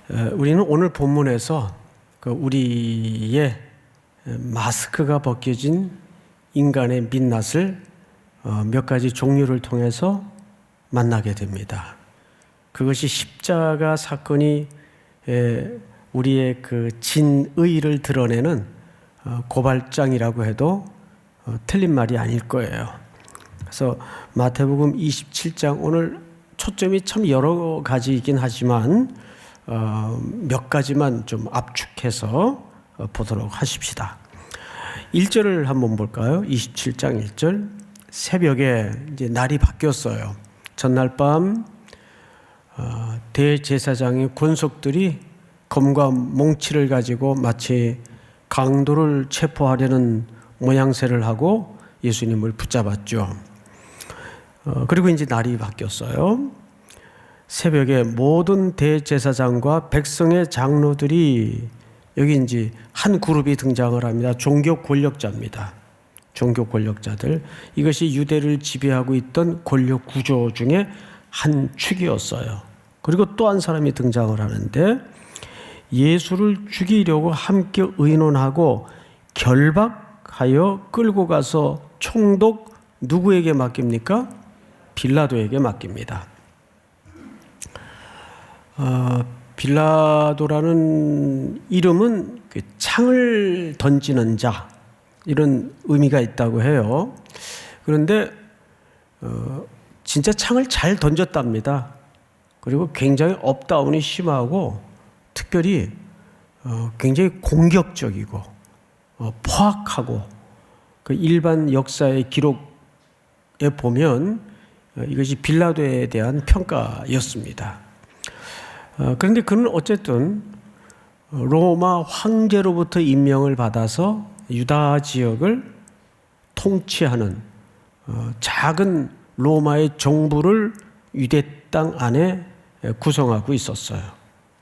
우리는 오늘 본문에서 우리의 마스크가 벗겨진 인간의 민낯을 몇 가지 종류를 통해서 만나게 됩니다. 그것이 십자가 사건이 우리의 그 진의를 드러내는 고발장이라고 해도 틀린 말이 아닐 거예요. 그래서 마태복음 27장, 오늘 초점이 참 여러 가지이긴 하지만 몇 가지만 좀 압축해서 보도록 하십시다. 1절을 한번 볼까요? 27장 1절. 새벽에 이제 날이 바뀌었어요. 전날 밤 대제사장의 권속들이 검과 몽치를 가지고 마치 강도를 체포하려는 모양새를 하고 예수님을 붙잡았죠. 그리고 이제 날이 바뀌었어요. 새벽에 모든 대제사장과 백성의 장로들이, 여기 이제 한 그룹이 등장을 합니다. 종교 권력자입니다. 종교 권력자들. 이것이 유대를 지배하고 있던 권력 구조 중에 한 축이었어요. 그리고 또 한 사람이 등장을 하는데, 예수를 죽이려고 함께 의논하고 결박하여 끌고 가서 총독 누구에게 맡깁니까? 빌라도에게 맡깁니다. 빌라도라는 이름은 그 창을 던지는 자, 이런 의미가 있다고 해요. 그런데 진짜 창을 잘 던졌답니다. 그리고 굉장히 업다운이 심하고, 특별히 굉장히 공격적이고 포악하고, 그 일반 역사의 기록에 보면 이것이 빌라도에 대한 평가였습니다. 그런데 그는 어쨌든 로마 황제로부터 임명을 받아서 유다 지역을 통치하는 작은 로마의 정부를 유대 땅 안에 구성하고 있었어요.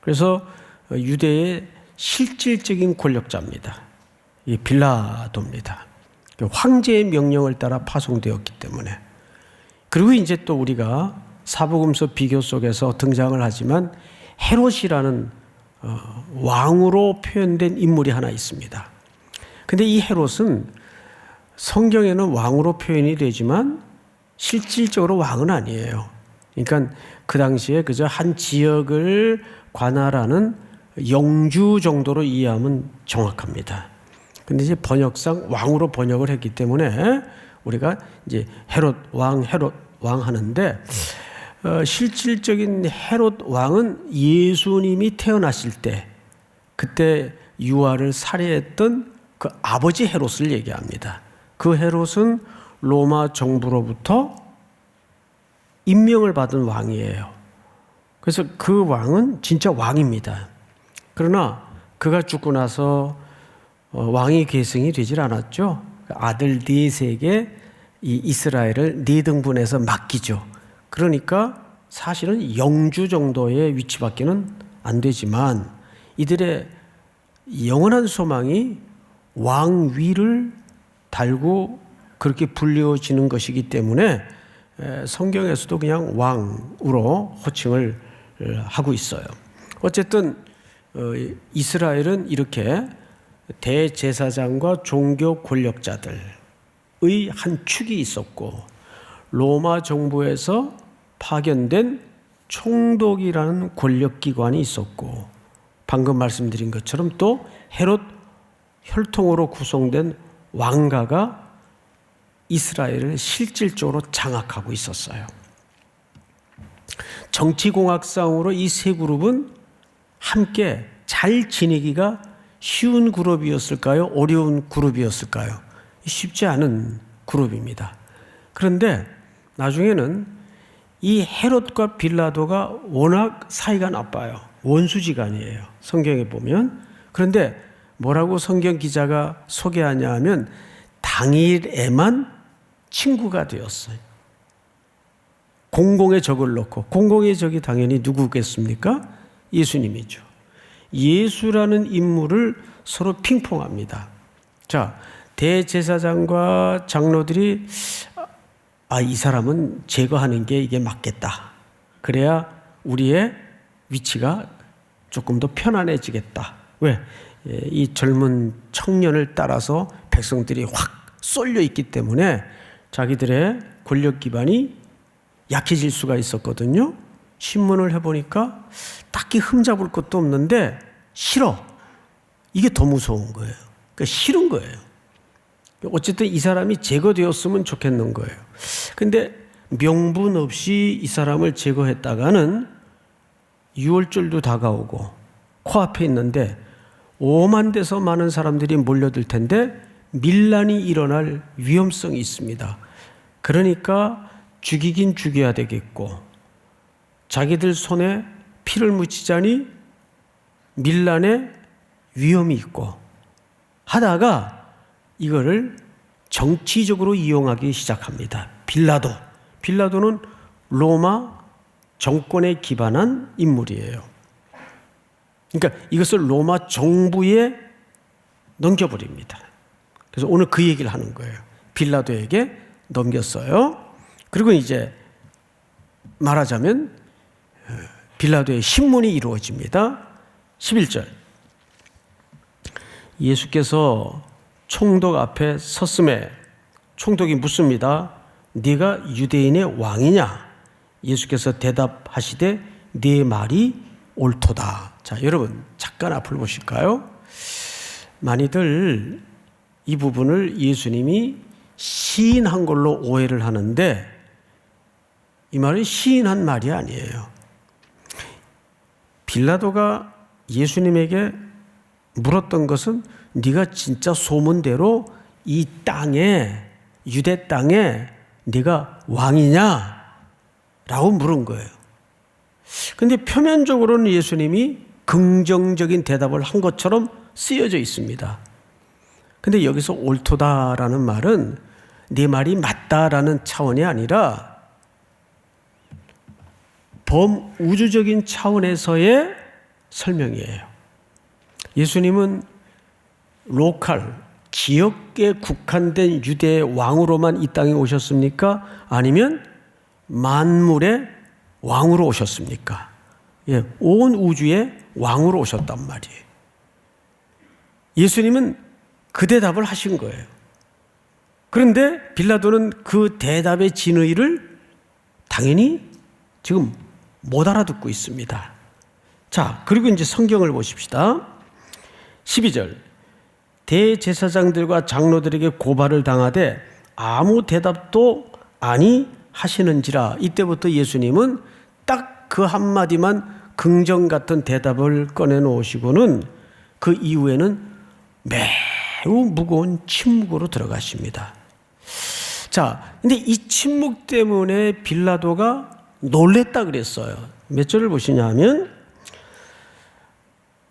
그래서 유대의 실질적인 권력자입니다. 이 빌라도입니다. 황제의 명령을 따라 파송되었기 때문에. 그리고 이제 또 우리가 사복음서 비교 속에서 등장을 하지만 헤롯이라는 왕으로 표현된 인물이 하나 있습니다. 근데 이 헤롯은 성경에는 왕으로 표현이 되지만 실질적으로 왕은 아니에요. 그러니까 그 당시에 그저 한 지역을 관할하는 영주 정도로 이해하면 정확합니다. 근데 이제 번역상 왕으로 번역을 했기 때문에 우리가 이제 헤롯 왕 하는데, 실질적인 헤롯 왕은 예수님이 태어나실 때 그때 유아를 살해했던 그 아버지 헤롯을 얘기합니다. 그 헤롯은 로마 정부로부터 임명을 받은 왕이에요. 그래서 그 왕은 진짜 왕입니다. 그러나 그가 죽고 나서 왕이 계승이 되질 않았죠. 아들 넷에게 이 이스라엘을 4등분해서 맡기죠. 그러니까 사실은 영주 정도의 위치밖에는 안 되지만, 이들의 영원한 소망이 왕위를 달고 그렇게 불리워지는 것이기 때문에 성경에서도 그냥 왕으로 호칭을 하고 있어요. 어쨌든 이스라엘은 이렇게 대제사장과 종교 권력자들의 한 축이 있었고, 로마 정부에서 파견된 총독이라는 권력기관이 있었고, 방금 말씀드린 것처럼 또 헤롯 혈통으로 구성된 왕가가 이스라엘을 실질적으로 장악하고 있었어요. 정치공학상으로 이 세 그룹은 함께 잘 지내기가 쉬운 그룹이었을까요? 어려운 그룹이었을까요? 쉽지 않은 그룹입니다. 그런데 나중에는 이 헤롯과 빌라도가 워낙 사이가 나빠요. 원수지간이에요, 성경에 보면. 그런데 뭐라고 성경 기자가 소개하냐 하면, 당일에만 친구가 되었어요. 공공의 적을 놓고, 공공의 적이 당연히 누구겠습니까? 예수님이죠. 예수라는 인물을 서로 핑퐁합니다. 자, 대제사장과 장로들이 이 사람은 제거하는 게 이게 맞겠다. 그래야 우리의 위치가 조금 더 편안해지겠다. 왜? 이 젊은 청년을 따라서 백성들이 확 쏠려 있기 때문에 자기들의 권력 기반이 약해질 수가 있었거든요. 신문을 해보니까 딱히 흠잡을 것도 없는데 싫어. 이게 더 무서운 거예요. 그러니까 싫은 거예요. 어쨌든 이 사람이 제거되었으면 좋겠는 거예요. 근데 명분 없이 이 사람을 제거했다가는 6월절도 다가오고 코앞에 있는데 오만 돼서 많은 사람들이 몰려들 텐데 밀란이 일어날 위험성이 있습니다. 그러니까 죽이긴 죽여야 되겠고 자기들 손에 피를 묻히자니 밀란의 위험이 있고 하다가 이거를 정치적으로 이용하기 시작합니다. 빌라도는 로마 정권에 기반한 인물이에요. 그러니까 이것을 로마 정부에 넘겨버립니다. 그래서 오늘 그 얘기를 하는 거예요. 빌라도에게 넘겼어요. 그리고 이제 말하자면 빌라도의 신문이 이루어집니다. 11절. 예수께서 총독 앞에 섰음에 총독이 묻습니다. 네가 유대인의 왕이냐? 예수께서 대답하시되 네 말이 옳도다. 자, 여러분 잠깐 앞을 보실까요? 많이들 이 부분을 예수님이 시인한 걸로 오해를 하는데 이 말은 시인한 말이 아니에요. 빌라도가 예수님에게 물었던 것은 네가 진짜 소문대로 이 땅에 유대 땅에 네가 왕이냐? 라고 물은 거예요. 근데 표면적으로는 예수님이 긍정적인 대답을 한 것처럼 쓰여져 있습니다. 근데 여기서 옳도다라는 말은 네 말이 맞다라는 차원이 아니라 범우주적인 차원에서의 설명이에요. 예수님은 지역에 국한된 유대의 왕으로만 이 땅에 오셨습니까? 아니면 만물의 왕으로 오셨습니까? 예, 온 우주의 왕으로 오셨단 말이에요. 예수님은 그 대답을 하신 거예요. 그런데 빌라도는 그 대답의 진의를 당연히 지금 못 알아듣고 있습니다. 자, 그리고 이제 성경을 보십시다. 12절. 대제사장들과 장로들에게 고발을 당하되 아무 대답도 아니 하시는지라. 이때부터 예수님은 딱 그 한마디만 긍정 같은 대답을 꺼내놓으시고는 그 이후에는 매우 무거운 침묵으로 들어가십니다. 자, 근데 이 침묵 때문에 빌라도가 놀랬다 그랬어요. 몇 절을 보시냐면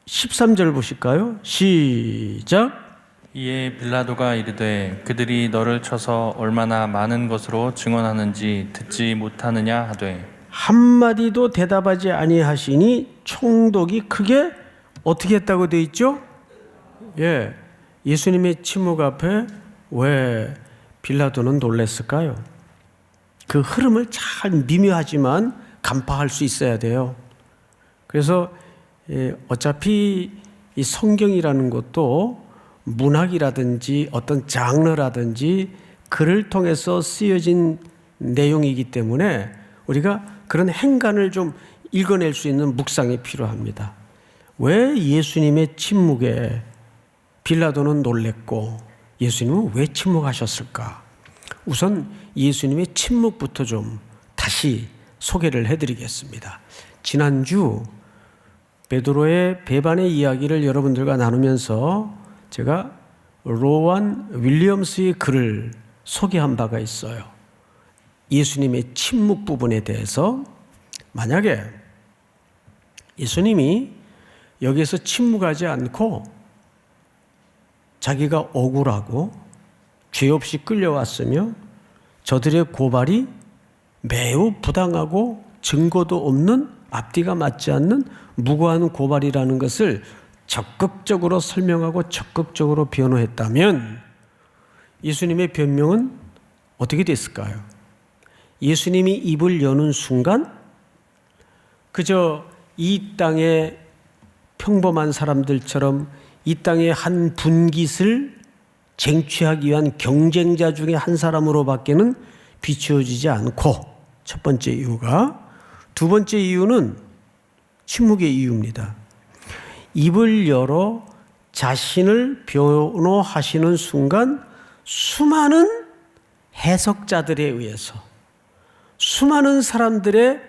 13절 보실까요? 시작. 이에 빌라도가 이르되 그들이 너를 쳐서 얼마나 많은 것으로 증언하는지 듣지 못하느냐 하되 한마디도 대답하지 아니하시니 총독이 크게 어떻게 했다고 되어 있죠? 예, 예수님의 침묵 앞에 왜 빌라도는 놀랬을까요? 그 흐름을 잘 미묘하지만 간파할 수 있어야 돼요. 그래서 어차피 이 성경이라는 것도 문학이라든지 어떤 장르라든지 글을 통해서 쓰여진 내용이기 때문에 우리가 그런 행간을 좀 읽어낼 수 있는 묵상이 필요합니다. 왜 예수님의 침묵에 빌라도는 놀랬고 예수님은 왜 침묵하셨을까? 우선 예수님의 침묵부터 좀 다시 소개를 해드리겠습니다. 지난주 베드로의 배반의 이야기를 여러분들과 나누면서 제가 로완 윌리엄스의 글을 소개한 바가 있어요. 예수님의 침묵 부분에 대해서 만약에 예수님이 여기에서 침묵하지 않고 자기가 억울하고 죄 없이 끌려왔으며 저들의 고발이 매우 부당하고 증거도 없는 앞뒤가 맞지 않는 무고한 고발이라는 것을 적극적으로 설명하고 적극적으로 변호했다면 예수님의 변명은 어떻게 됐을까요? 예수님이 입을 여는 순간 그저 이 땅에 평범한 사람들처럼 이 땅의 한 분깃을 쟁취하기 위한 경쟁자 중에 한 사람으로밖에는 비추어지지 않고, 첫 번째 이유가. 두 번째 이유는 침묵의 이유입니다. 입을 열어 자신을 변호하시는 순간 수많은 해석자들에 의해서, 수많은 사람들의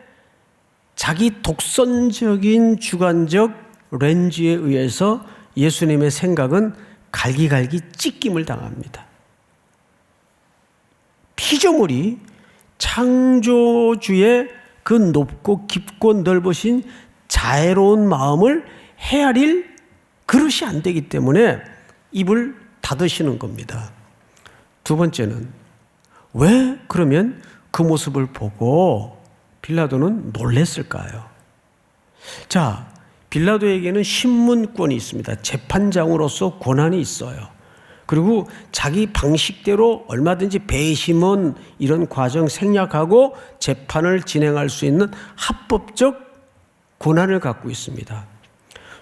자기 독선적인 주관적 렌즈에 의해서 예수님의 생각은 갈기갈기 찢김을 당합니다. 피조물이 창조주의 그 높고 깊고 넓으신 자애로운 마음을 헤아릴 그릇이 안 되기 때문에 입을 닫으시는 겁니다. 두 번째는, 왜 그러면 그 모습을 보고 빌라도는 놀랬을까요? 자, 빌라도에게는 신문권이 있습니다. 재판장으로서 권한이 있어요. 그리고 자기 방식대로 얼마든지 배심원 이런 과정 생략하고 재판을 진행할 수 있는 합법적 권한을 갖고 있습니다.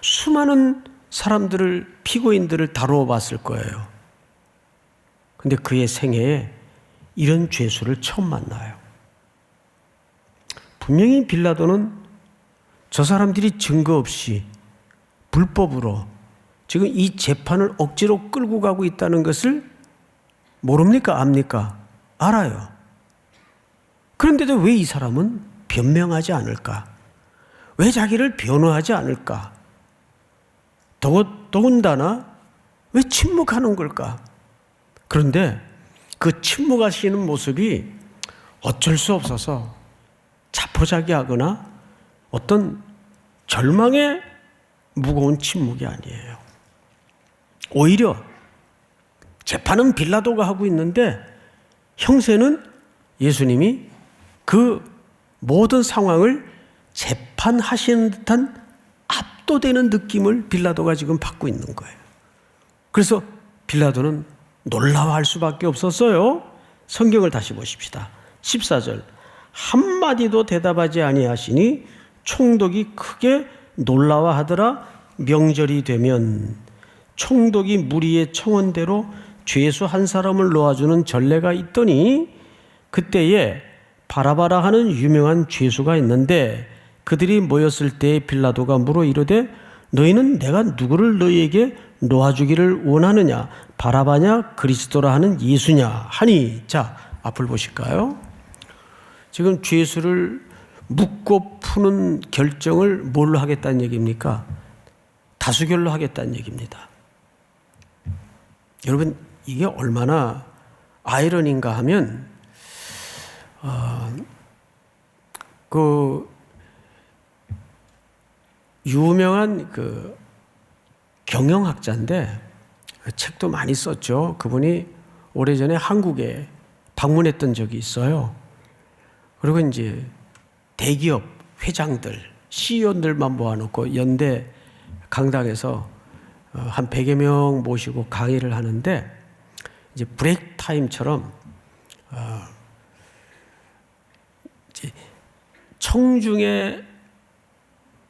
수많은 사람들을, 피고인들을 다루어 봤을 거예요. 근데 그의 생애에 이런 죄수를 처음 만나요. 분명히 빌라도는 저 사람들이 증거 없이 불법으로 지금 이 재판을 억지로 끌고 가고 있다는 것을 모릅니까? 압니까? 알아요. 그런데도 왜 이 사람은 변명하지 않을까? 왜 자기를 변호하지 않을까? 더군다나 왜 침묵하는 걸까? 그런데 그 침묵하시는 모습이 어쩔 수 없어서 자포자기하거나 어떤 절망의 무거운 침묵이 아니에요. 오히려 재판은 빌라도가 하고 있는데 형세는 예수님이 그 모든 상황을 재판하시는 듯한 압도되는 느낌을 빌라도가 지금 받고 있는 거예요. 그래서 빌라도는 놀라워할 수밖에 없었어요. 성경을 다시 보십시다. 14절. 한마디도 대답하지 아니하시니 총독이 크게 놀라워하더라. 명절이 되면 총독이 무리의 청원대로 죄수 한 사람을 놓아주는 전례가 있더니 그때에 바라바라 하는 유명한 죄수가 있는데 그들이 모였을 때 빌라도가 물어 이르되 너희는 내가 누구를 너희에게 놓아주기를 원하느냐, 바라바냐 그리스도라 하는 예수냐 하니. 자, 앞을 보실까요? 지금 죄수를 묻고 푸는 결정을 뭘로 하겠다는 얘기입니까? 다수결로 하겠다는 얘기입니다. 여러분, 이게 얼마나 아이러니인가 하면 그 유명한 그 경영학자인데 책도 많이 썼죠. 그분이 오래전에 한국에 방문했던 적이 있어요. 그리고 이제 대기업 회장들, CEO들만 모아놓고 연대 강당에서 한 100여 명 모시고 강의를 하는데 이제 브레이크 타임처럼 이제 청중의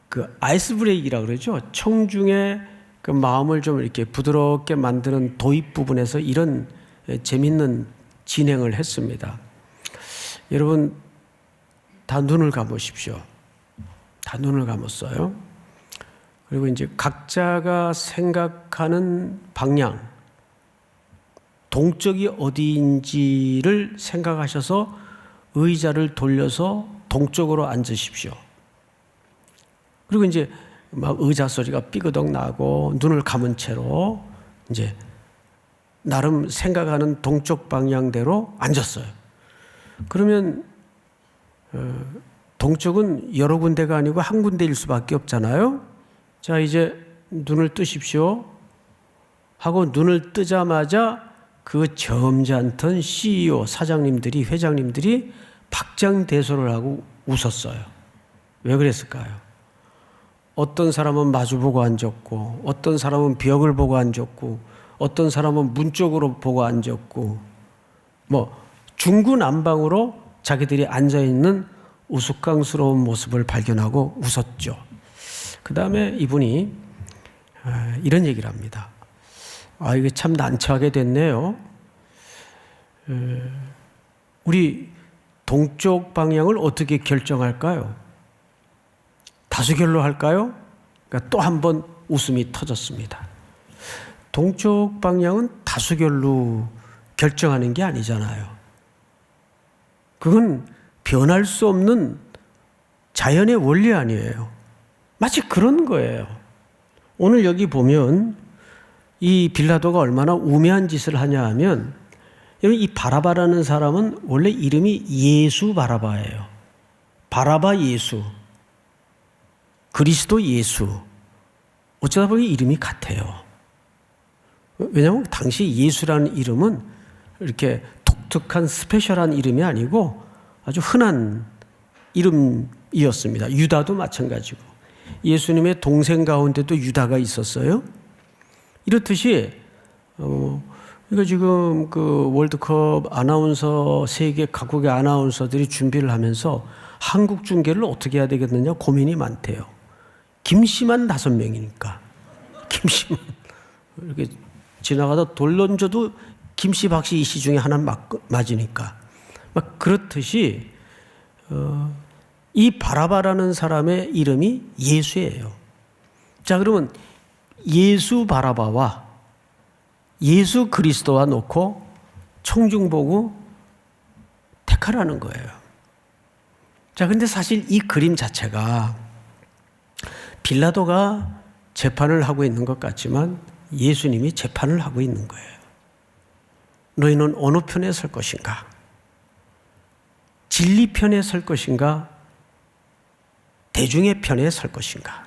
그 아이스 브레이크라고 그러죠. 청중의 그 마음을 좀 이렇게 부드럽게 만드는 도입 부분에서 이런 재밌는 진행을 했습니다. 여러분 다 눈을 감으십시오. 다 눈을 감았어요. 그리고 이제 각자가 생각하는 방향, 동쪽이 어디인지를 생각하셔서 의자를 돌려서 동쪽으로 앉으십시오. 그리고 이제 막 의자 소리가 삐그덕 나고 눈을 감은 채로 이제 나름 생각하는 동쪽 방향대로 앉았어요. 그러면 동쪽은 여러 군데가 아니고 한 군데일 수밖에 없잖아요. 자, 이제 눈을 뜨십시오 하고 눈을 뜨자마자 그 점잖던 CEO, 사장님들이, 회장님들이 박장대소를 하고 웃었어요. 왜 그랬을까요? 어떤 사람은 마주보고 앉았고, 어떤 사람은 벽을 보고 앉았고, 어떤 사람은 문 쪽으로 보고 앉았고, 중구난방으로 자기들이 앉아있는 우스꽝스러운 모습을 발견하고 웃었죠. 그 다음에 이분이 이런 얘기를 합니다. 이게 참 난처하게 됐네요. 우리 동쪽 방향을 어떻게 결정할까요? 다수결로 할까요? 그러니까 또 한 번 웃음이 터졌습니다. 동쪽 방향은 다수결로 결정하는 게 아니잖아요. 그건 변할 수 없는 자연의 원리 아니에요. 마치 그런 거예요. 오늘 여기 보면 이 빌라도가 얼마나 우매한 짓을 하냐 하면, 여러분, 이 바라바라는 사람은 원래 이름이 예수 바라바예요. 바라바 예수, 그리스도 예수. 어쩌다 보니 이름이 같아요. 왜냐하면 당시 예수라는 이름은 이렇게 독특한 스페셜한 이름이 아니고 아주 흔한 이름이었습니다. 유다도 마찬가지고. 예수님의 동생 가운데도 유다가 있었어요. 이렇듯이 그러니까 지금 그 월드컵 아나운서, 세계 각국의 아나운서들이 준비를 하면서 한국 중계를 어떻게 해야 되겠느냐 고민이 많대요. 김씨만 5명이니까. 김씨만 이렇게 지나가다 돌 던져도 김씨, 박씨, 이씨 중에 하나 맞으니까. 막 그렇듯이 이 바라바라는 사람의 이름이 예수예요. 자, 그러면 예수 바라바와 예수 그리스도와 놓고 청중보고 택하라는 거예요. 자, 근데 사실 이 그림 자체가 빌라도가 재판을 하고 있는 것 같지만 예수님이 재판을 하고 있는 거예요. 너희는 어느 편에 설 것인가? 진리 편에 설 것인가? 대중의 편에 설 것인가?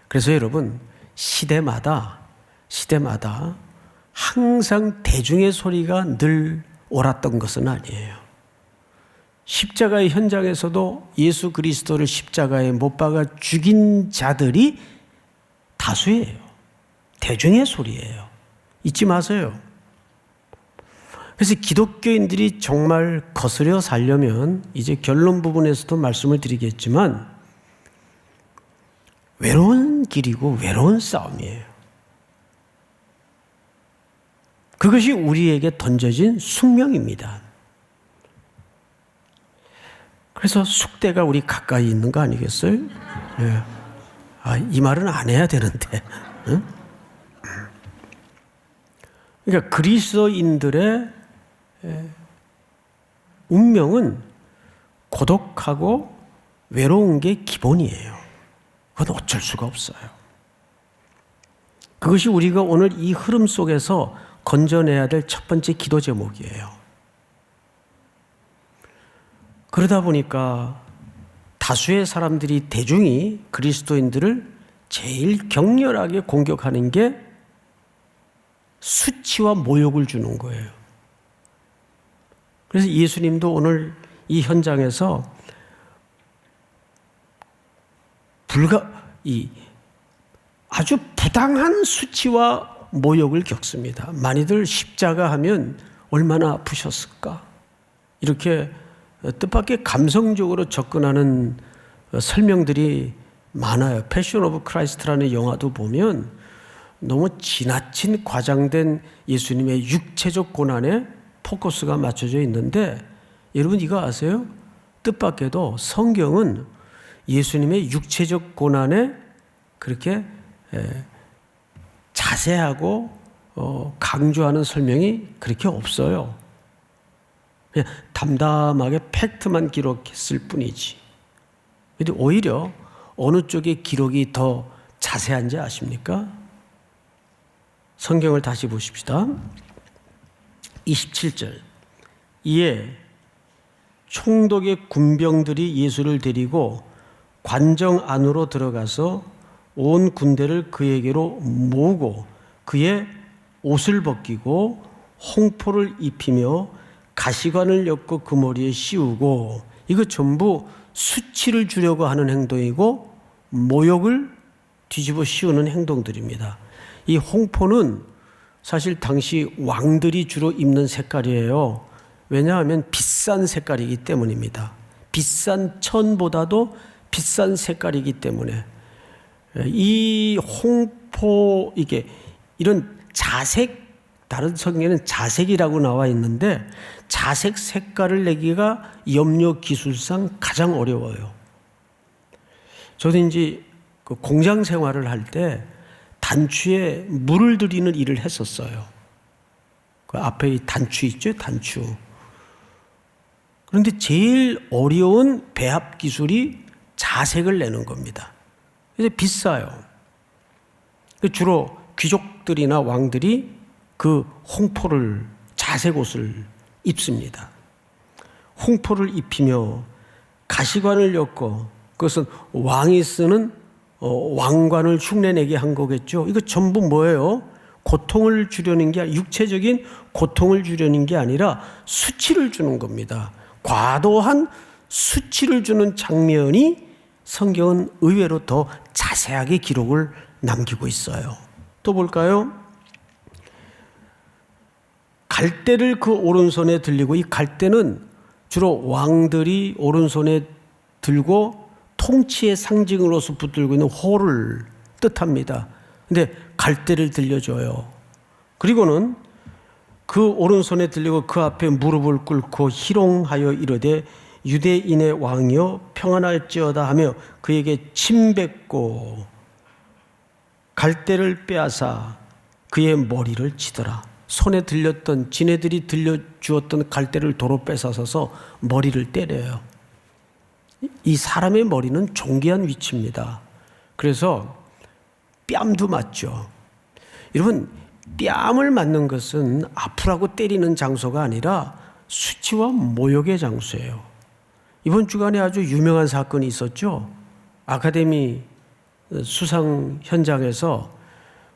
그래서 여러분, 시대마다 항상 대중의 소리가 늘 옳았던 것은 아니에요. 십자가의 현장에서도 예수 그리스도를 십자가에 못 박아 죽인 자들이 다수예요. 대중의 소리예요. 잊지 마세요. 그래서 기독교인들이 정말 거스려 살려면 이제 결론 부분에서도 말씀을 드리겠지만 외로운 길이고 외로운 싸움이에요. 그것이 우리에게 던져진 숙명입니다. 그래서 숙대가 우리 가까이 있는 거 아니겠어요? 네. 이 말은 안 해야 되는데. 응? 그러니까 그리스도인들의 운명은 고독하고 외로운 게 기본이에요. 그건 어쩔 수가 없어요. 그것이 우리가 오늘 이 흐름 속에서 건져내야 될 첫 번째 기도 제목이에요. 그러다 보니까 다수의 사람들이, 대중이 그리스도인들을 제일 격렬하게 공격하는 게 수치와 모욕을 주는 거예요. 그래서 예수님도 오늘 이 현장에서 아주 부당한 수치와 모욕을 겪습니다. 많이들 십자가 하면 얼마나 아프셨을까? 이렇게 뜻밖의 감성적으로 접근하는 설명들이 많아요. 패션 오브 크라이스트라는 영화도 보면 너무 지나친 과장된 예수님의 육체적 고난에 포커스가 맞춰져 있는데, 여러분 이거 아세요? 뜻밖에도 성경은 예수님의 육체적 고난에 그렇게 자세하고 강조하는 설명이 그렇게 없어요. 그냥 담담하게 팩트만 기록했을 뿐이지. 근데 오히려 어느 쪽의 기록이 더 자세한지 아십니까? 성경을 다시 보십시다. 27절. 이에 총독의 군병들이 예수를 데리고 관정 안으로 들어가서 온 군대를 그에게로 모으고 그의 옷을 벗기고 홍포를 입히며 가시관을 엮고 그 머리에 씌우고, 이거 전부 수치를 주려고 하는 행동이고 모욕을 뒤집어 씌우는 행동들입니다. 이 홍포는 사실 당시 왕들이 주로 입는 색깔이에요. 왜냐하면 비싼 색깔이기 때문입니다. 비싼 천보다도 비싼 색깔이기 때문에 이 이게 이런 자색, 다른 성경에는 자색이라고 나와 있는데 자색 색깔을 내기가 염료 기술상 가장 어려워요. 저도 이제 그 공장 생활을 할 때 단추에 물을 들이는 일을 했었어요. 그 앞에 이 단추 있죠? 단추. 그런데 제일 어려운 배합 기술이 자색을 내는 겁니다. 그래서 비싸요. 주로 귀족들이나 왕들이 그 홍포를, 자색 옷을 입습니다. 홍포를 입히며 가시관을 엮고, 그것은 왕이 쓰는 왕관을 흉내내게 한 거겠죠. 이거 전부 뭐예요? 고통을 주려는 게, 육체적인 고통을 주려는 게 아니라 수치를 주는 겁니다. 과도한 수치를 주는 장면이 성경은 의외로 더 자세하게 기록을 남기고 있어요. 또 볼까요? 갈대를 그 오른손에 들리고, 이 갈대는 주로 왕들이 오른손에 들고 통치의 상징으로서 붙들고 있는 호를 뜻합니다. 근데 갈대를 들려줘요. 그리고는 그 오른손에 들리고 그 앞에 무릎을 꿇고 희롱하여 이르되 유대인의 왕이여 평안할지어다 하며 그에게 침뱉고 갈대를 빼앗아 그의 머리를 치더라. 손에 들렸던, 지네들이 들려주었던 갈대를 도로 뺏어서서 머리를 때려요. 이 사람의 머리는 존귀한 위치입니다. 그래서 뺨도 맞죠. 여러분, 뺨을 맞는 것은 아프라고 때리는 장소가 아니라 수치와 모욕의 장소예요. 이번 주간에 아주 유명한 사건이 있었죠. 아카데미 수상 현장에서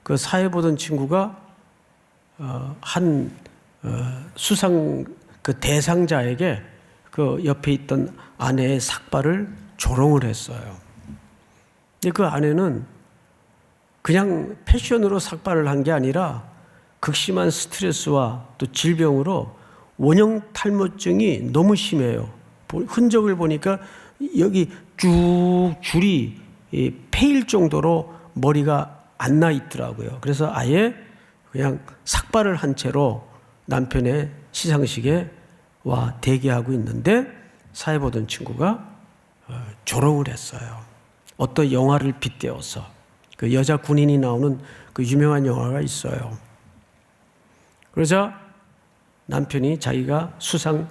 그 사회 보던 친구가 한 수상 그 대상자에게 그 옆에 있던 아내의 삭발을 조롱을 했어요. 근데 그 아내는 그냥 패션으로 삭발을 한 게 아니라 극심한 스트레스와 또 질병으로 원형 탈모증이 너무 심해요. 흔적을 보니까 여기 쭉 줄이 패일 정도로 머리가 안 나 있더라고요. 그래서 아예 그냥 삭발을 한 채로 남편의 시상식에 와 대기하고 있는데 사회 보던 친구가 조롱을 했어요. 어떤 영화를 빗대어서 그 여자 군인이 나오는 그 유명한 영화가 있어요. 그러자 남편이 자기가 수상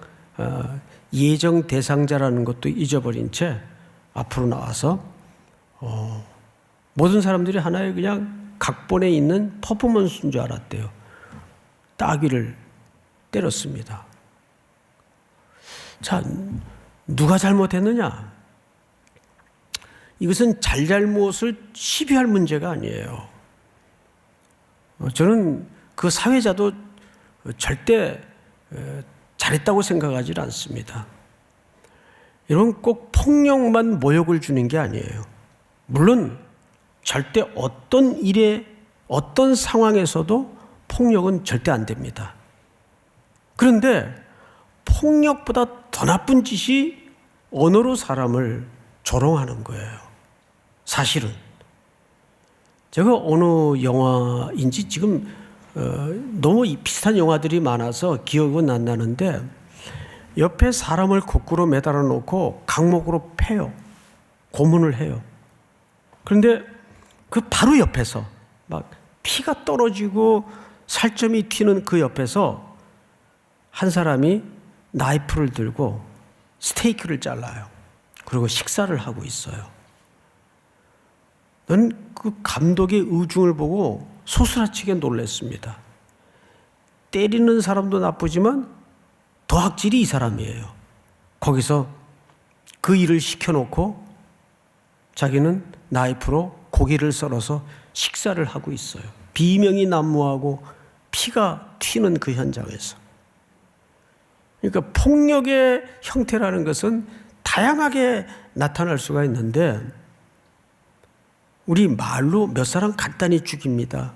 예정 대상자라는 것도 잊어버린 채 앞으로 나와서 모든 사람들이 하나의 그냥 각본에 있는 퍼포먼스인 줄 알았대요. 따귀를 때렸습니다. 자, 누가 잘못했느냐? 이것은 잘잘못을 시비할 문제가 아니에요. 저는 그 사회자도 절대 잘했다고 생각하지 않습니다. 여러분, 꼭 폭력만 모욕을 주는 게 아니에요. 물론 절대 어떤 일에, 어떤 상황에서도 폭력은 절대 안 됩니다. 그런데 폭력보다 더 나쁜 짓이 언어로 사람을 조롱하는 거예요. 사실은. 제가 어느 영화인지 지금 너무 비슷한 영화들이 많아서 기억은 안 나는데 옆에 사람을 거꾸로 매달아 놓고 강목으로 패요. 고문을 해요. 그런데 그 바로 옆에서 막 피가 떨어지고 살점이 튀는 그 옆에서 한 사람이 나이프를 들고 스테이크를 잘라요. 그리고 식사를 하고 있어요. 난 그 감독의 의중을 보고 소스라치게 놀랐습니다. 때리는 사람도 나쁘지만 더 악질이 이 사람이에요. 거기서 그 일을 시켜놓고 자기는 나이프로 고기를 썰어서 식사를 하고 있어요. 비명이 난무하고 피가 튀는 그 현장에서. 그러니까 폭력의 형태라는 것은 다양하게 나타날 수가 있는데 우리 말로 몇 사람 간단히 죽입니다.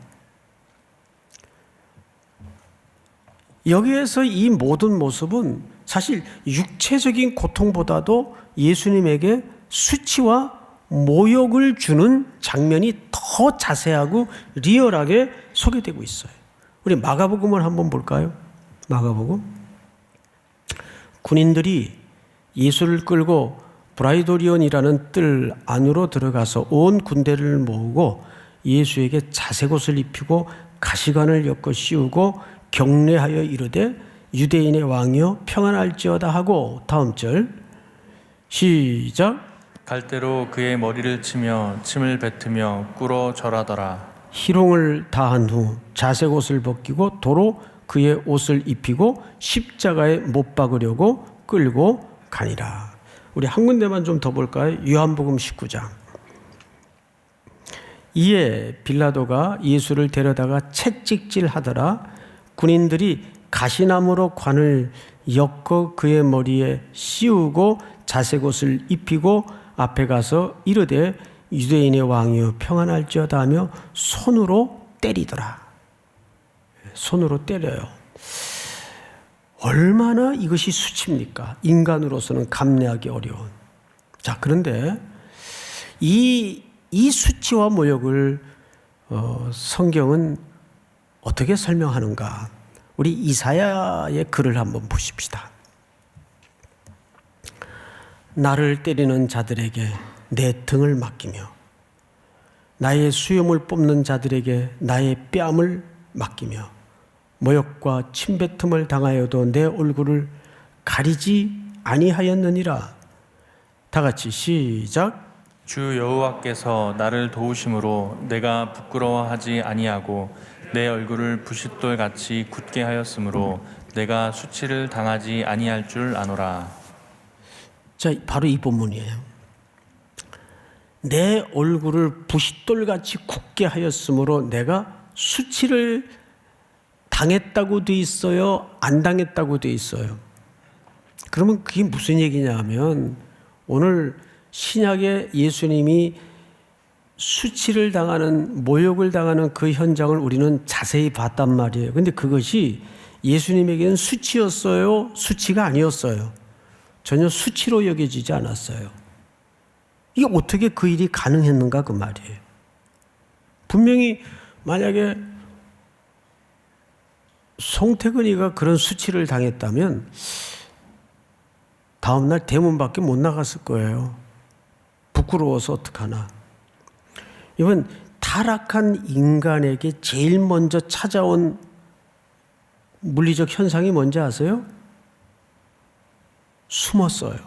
여기에서 이 모든 모습은 사실 육체적인 고통보다도 예수님에게 수치와 모욕을 주는 장면이 더 자세하고 리얼하게 소개되고 있어요. 우리 마가복음을 한번 볼까요? 마가복음. 군인들이 예수를 끌고 브라이도리온이라는 뜰 안으로 들어가서 온 군대를 모으고 예수에게 자색옷을 입히고 가시관을 엮어 씌우고 경례하여 이르되 유대인의 왕이여 평안할지어다 하고, 다음 절 시작. 갈대로 그의 머리를 치며 침을 뱉으며 꿇어 절하더라. 희롱을 다한 후 자색옷을 벗기고 도로 그의 옷을 입히고 십자가에 못 박으려고 끌고 가니라. 우리 한 군데만 좀 더 볼까요? 요한복음 19장. 이에 빌라도가 예수를 데려다가 채찍질하더라. 군인들이 가시나무로 관을 엮어 그의 머리에 씌우고 자색옷을 입히고 앞에 가서 이르되 유대인의 왕이여 평안할지어다 하며 손으로 때리더라. 손으로 때려요. 얼마나 이것이 수치입니까? 인간으로서는 감내하기 어려운. 자, 그런데 이 수치와 모욕을 성경은 어떻게 설명하는가? 우리 이사야의 글을 한번 보십시다. 나를 때리는 자들에게 내 등을 맡기며 나의 수염을 뽑는 자들에게 나의 뺨을 맡기며 모욕과 침뱉음을 당하여도 내 얼굴을 가리지 아니하였느니라. 다 같이 시작. 주 여호와께서 나를 도우심으로 내가 부끄러워하지 아니하고 내 얼굴을 부싯돌 같이 굳게 하였으므로 내가 수치를 당하지 아니할 줄 아노라. 자, 바로 이 본문이에요. 내 얼굴을 부싯돌같이 굳게 하였으므로 내가 수치를 당했다고 돼 있어요? 안 당했다고 돼 있어요? 그러면 그게 무슨 얘기냐 하면 오늘 신약에 예수님이 수치를 당하는, 모욕을 당하는 그 현장을 우리는 자세히 봤단 말이에요. 근데 그것이 예수님에게는 수치였어요? 수치가 아니었어요? 전혀 수치로 여겨지지 않았어요. 이게 어떻게 그 일이 가능했는가 그 말이에요. 분명히 만약에 송태근이가 그런 수치를 당했다면 다음날 대문 밖에 못 나갔을 거예요. 부끄러워서 어떡하나. 이번 타락한 인간에게 제일 먼저 찾아온 물리적 현상이 뭔지 아세요? 숨었어요.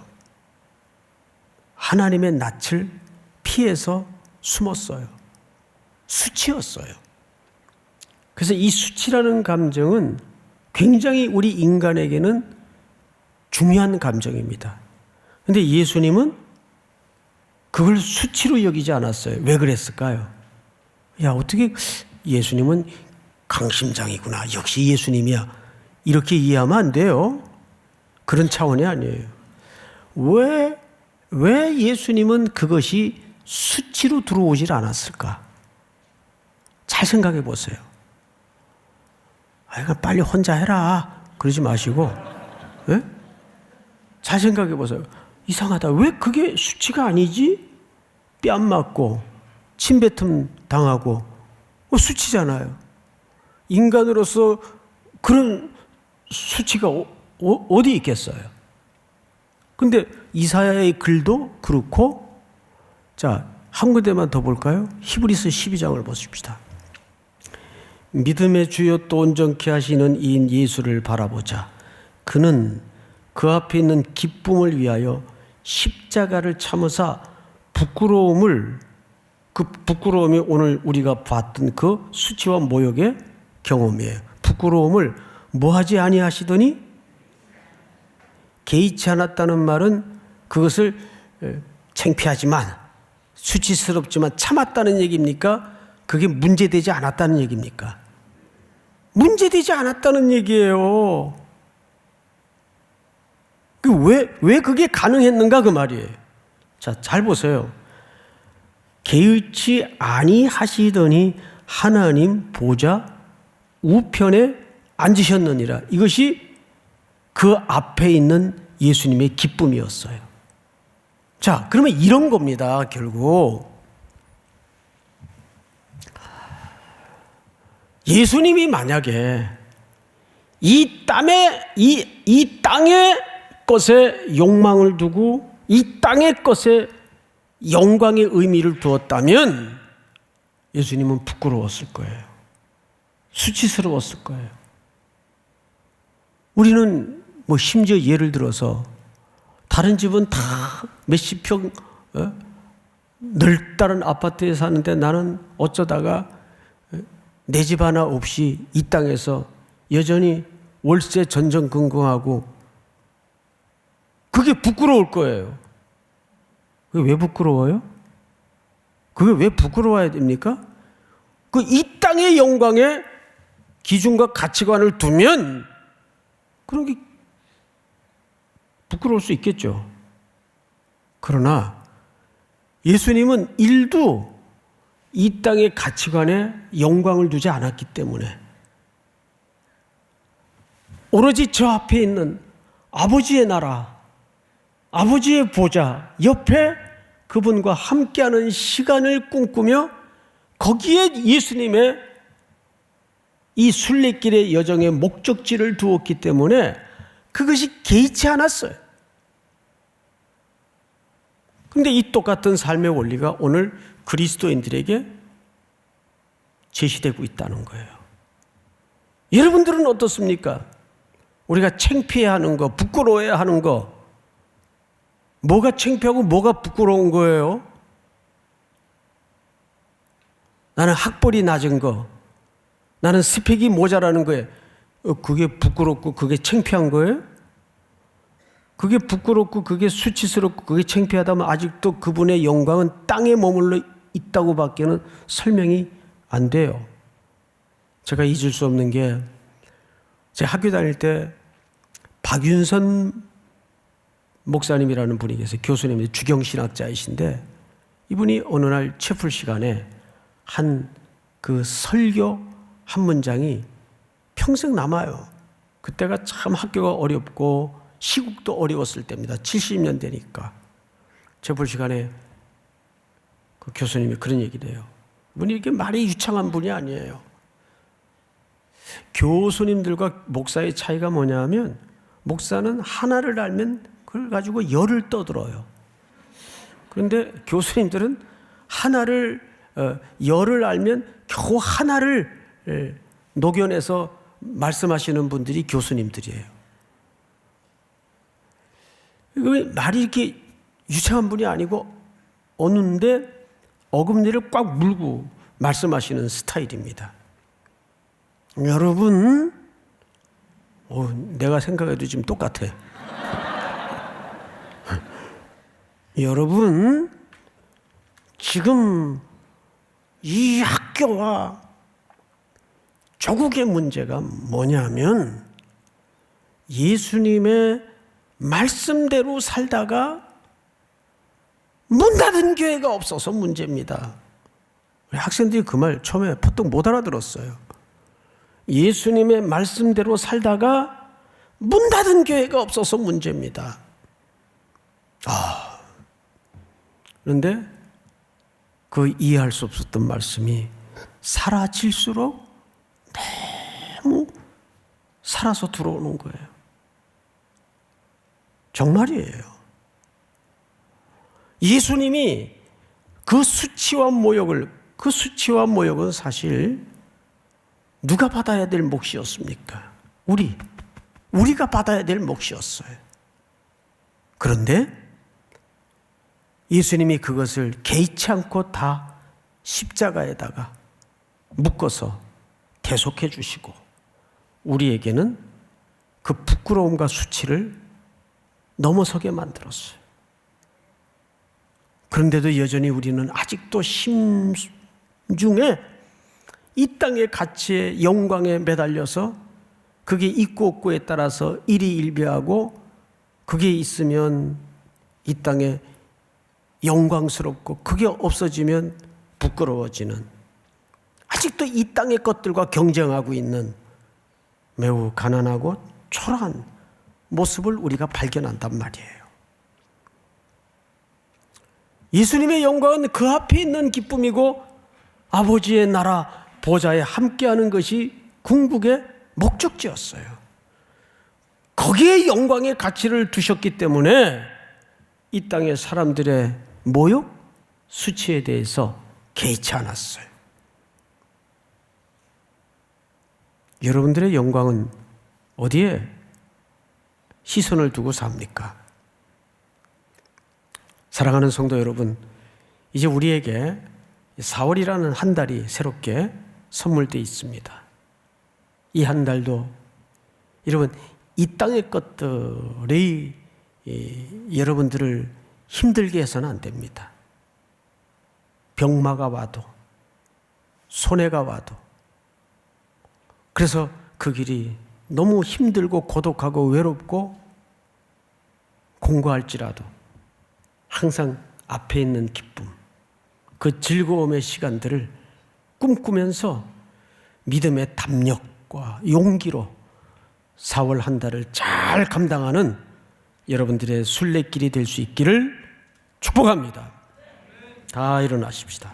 하나님의 낯을 피해서 숨었어요. 수치였어요. 그래서 이 수치라는 감정은 굉장히 우리 인간에게는 중요한 감정입니다. 그런데 예수님은 그걸 수치로 여기지 않았어요. 왜 그랬을까요? 야, 어떻게 예수님은 강심장이구나. 역시 예수님이야. 이렇게 이해하면 안 돼요. 그런 차원이 아니에요. 왜 예수님은 그것이 수치로 들어오질 않았을까? 잘 생각해 보세요. 아, 빨리 혼자 해라. 그러지 마시고, 예? 잘 생각해 보세요. 이상하다. 왜 그게 수치가 아니지? 뺨 맞고, 침뱉음 당하고, 수치잖아요. 인간으로서 그런 수치가 어디 있겠어요? 근데 이사야의 글도 그렇고, 자, 한 군데만 더 볼까요? 히브리서 12장을 보십시다. 믿음의 주여 또 온전케 하시는 이인 예수를 바라보자. 그는 그 앞에 있는 기쁨을 위하여 십자가를 참으사 부끄러움이 오늘 우리가 봤던 그 수치와 모욕의 경험이에요. 부끄러움을 뭐하지 아니하시더니, 개의치 않았다는 말은 그것을 창피하지만 수치스럽지만 참았다는 얘기입니까? 그게 문제되지 않았다는 얘기입니까? 문제되지 않았다는 얘기예요. 왜 그게 가능했는가 그 말이에요. 자, 잘 보세요. 개의치 아니하시더니 하나님 보좌 우편에 앉으셨느니라. 이것이 그 앞에 있는 예수님의 기쁨이었어요. 자, 그러면 이런 겁니다. 결국 예수님이 만약에 이 땅의 것에 욕망을 두고 이 땅의 것에 영광의 의미를 두었다면 예수님은 부끄러웠을 거예요. 수치스러웠을 거예요. 우리는 뭐 심지어 예를 들어서 다른 집은 다 몇십 평 넓다른 아파트에 사는데 나는 어쩌다가 내 집 하나 없이 이 땅에서 여전히 월세 전전긍긍하고 그게 부끄러울 거예요. 그게 왜 부끄러워요? 그게 왜 부끄러워야 됩니까? 그 이 땅의 영광에 기준과 가치관을 두면 그런 게 부끄러울 수 있겠죠. 그러나 예수님은 일도 이 땅의 가치관에 영광을 두지 않았기 때문에 오로지 저 앞에 있는 아버지의 나라, 아버지의 보좌 옆에 그분과 함께하는 시간을 꿈꾸며 거기에 예수님의 이 순례길의 여정의 목적지를 두었기 때문에 그것이 개의치 않았어요. 그런데 이 똑같은 삶의 원리가 오늘 그리스도인들에게 제시되고 있다는 거예요. 여러분들은 어떻습니까? 우리가 창피해야 하는 거, 부끄러워야 하는 거, 뭐가 창피하고 뭐가 부끄러운 거예요? 나는 학벌이 낮은 거, 나는 스펙이 모자라는 거예요. 그게 부끄럽고 그게 창피한 거예요? 그게 부끄럽고 그게 수치스럽고 그게 창피하다면 아직도 그분의 영광은 땅에 머물러 있다고 밖에는 설명이 안 돼요. 제가 잊을 수 없는 게 제가 학교 다닐 때 박윤선 목사님이라는 분이 계세요. 교수님인데 주경신학자이신데 이분이 어느 날 채플 시간에 한 그 설교 한 문장이 평생 남아요. 그때가 참 학교가 어렵고 시국도 어려웠을 때입니다. 70년대니까. 채플 시간에 그 교수님이 그런 얘기를 해요. 이분이 이렇게 말이 유창한 분이 아니에요. 교수님들과 목사의 차이가 뭐냐면 목사는 하나를 알면 그걸 가지고 열을 떠들어요. 그런데 교수님들은 열을 알면 겨우 하나를 녹여내서 말씀하시는 분들이 교수님들이에요. 말이 이렇게 유창한 분이 아니고 어느데 어금니를 꽉 물고 말씀하시는 스타일입니다. 여러분, 내가 생각해도 지금 똑같아. 여러분, 지금 이 학교와 조국의 문제가 뭐냐면 예수님의 말씀대로 살다가 문 닫은 교회가 없어서 문제입니다. 우리 학생들이 그 말 처음에 보통 못 알아들었어요. 예수님의 말씀대로 살다가 문 닫은 교회가 없어서 문제입니다. 그런데 그 이해할 수 없었던 말씀이 사라질수록 너무 살아서 들어오는 거예요. 정말이에요. 예수님이 그 수치와 모욕은 사실 누가 받아야 될 몫이었습니까? 우리가 받아야 될 몫이었어요. 그런데 예수님이 그것을 개의치 않고 다 십자가에다가 묶어서 대속해 주시고 우리에게는 그 부끄러움과 수치를 넘어서게 만들었어요. 그런데도 여전히 우리는 아직도 심중에 이 땅의 가치에 영광에 매달려서 그게 있고 없고에 따라서 일희일비하고 그게 있으면 이 땅에 영광스럽고 그게 없어지면 부끄러워지는 아직도 이 땅의 것들과 경쟁하고 있는 매우 가난하고 초라한 모습을 우리가 발견한단 말이에요. 예수님의 영광은 그 앞에 있는 기쁨이고 아버지의 나라 보좌에 함께하는 것이 궁극의 목적지였어요. 거기에 영광의 가치를 두셨기 때문에 이 땅의 사람들의 모욕, 수치에 대해서 개의치 않았어요. 여러분들의 영광은 어디에 시선을 두고 삽니까? 사랑하는 성도 여러분, 이제 우리에게 4월이라는 한 달이 새롭게 선물되어 있습니다. 이 한 달도 여러분 이 땅의 것들이 여러분들을 힘들게 해서는 안 됩니다. 병마가 와도 손해가 와도 그래서 그 길이 너무 힘들고 고독하고 외롭고 공고할지라도 항상 앞에 있는 기쁨, 그 즐거움의 시간들을 꿈꾸면서 믿음의 담력과 용기로 4월 한 달을 잘 감당하는 여러분들의 순례길이 될 수 있기를 축복합니다. 다 일어나십시다.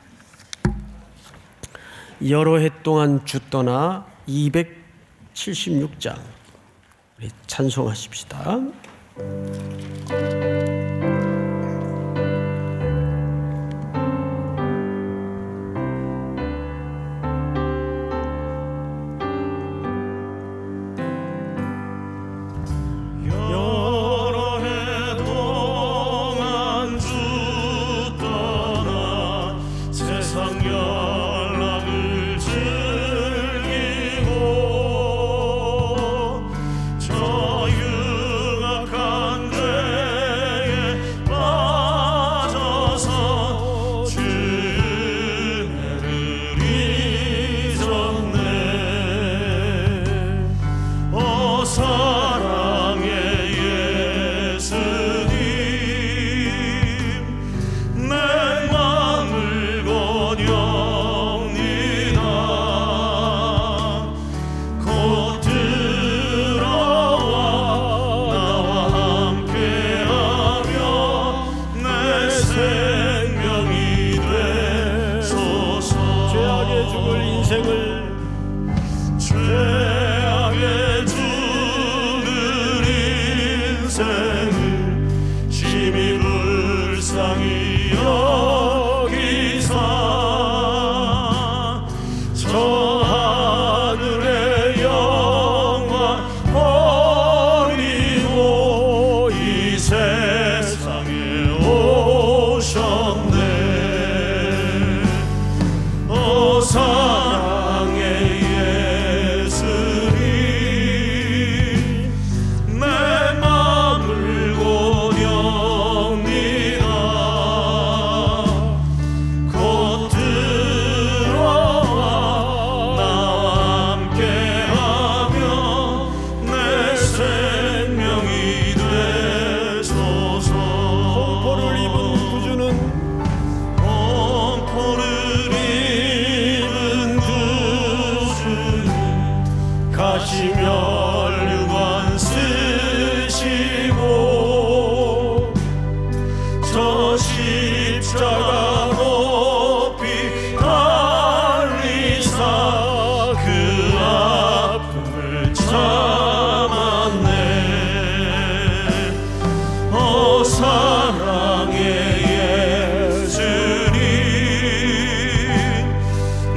여러 해 동안 주 떠나 276장 우리 찬송하십시다.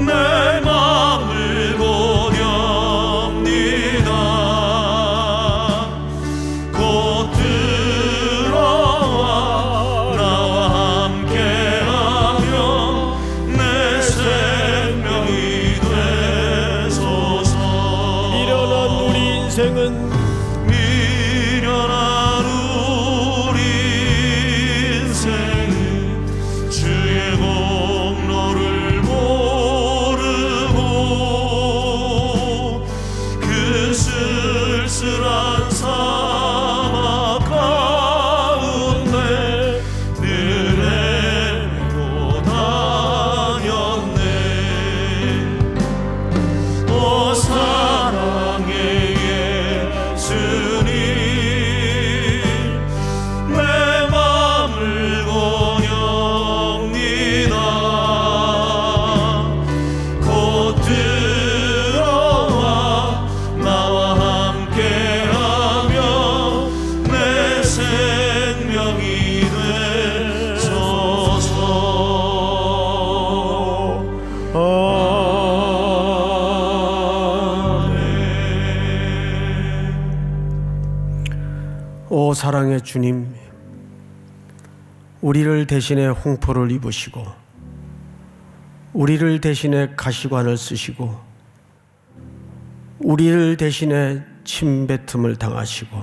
내 맘을 고렵니다. 오 사랑의 주님, 우리를 대신해 홍포를 입으시고 우리를 대신해 가시관을 쓰시고 우리를 대신해 침뱉음을 당하시고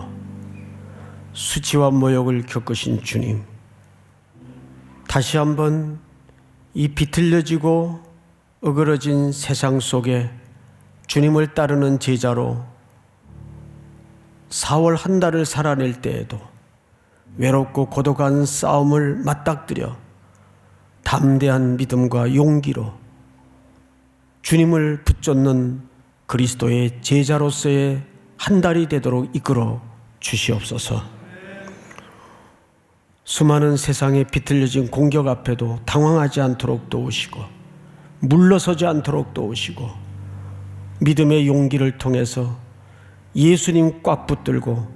수치와 모욕을 겪으신 주님, 다시 한번 이 비틀려지고 어그러진 세상 속에 주님을 따르는 제자로 4월 한 달을 살아낼 때에도 외롭고 고독한 싸움을 맞닥뜨려 담대한 믿음과 용기로 주님을 붙잡는 그리스도의 제자로서의 한 달이 되도록 이끌어 주시옵소서. 수많은 세상에 비틀려진 공격 앞에도 당황하지 않도록 도우시고 물러서지 않도록 도우시고 믿음의 용기를 통해서 예수님 꽉 붙들고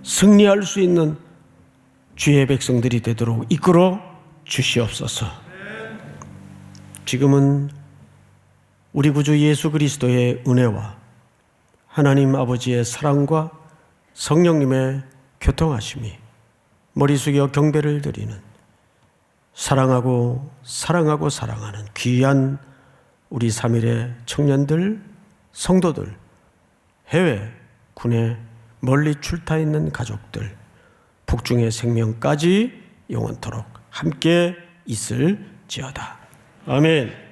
승리할 수 있는 주의 백성들이 되도록 이끌어 주시옵소서. 지금은 우리 구주 예수 그리스도의 은혜와 하나님 아버지의 사랑과 성령님의 교통하심이 머리 숙여 경배를 드리는 사랑하고 사랑하는 귀한 우리 3일의 청년들, 성도들, 해외, 군에 멀리 출타 있는 가족들, 복중의 생명까지 영원토록 함께 있을지어다. 아멘.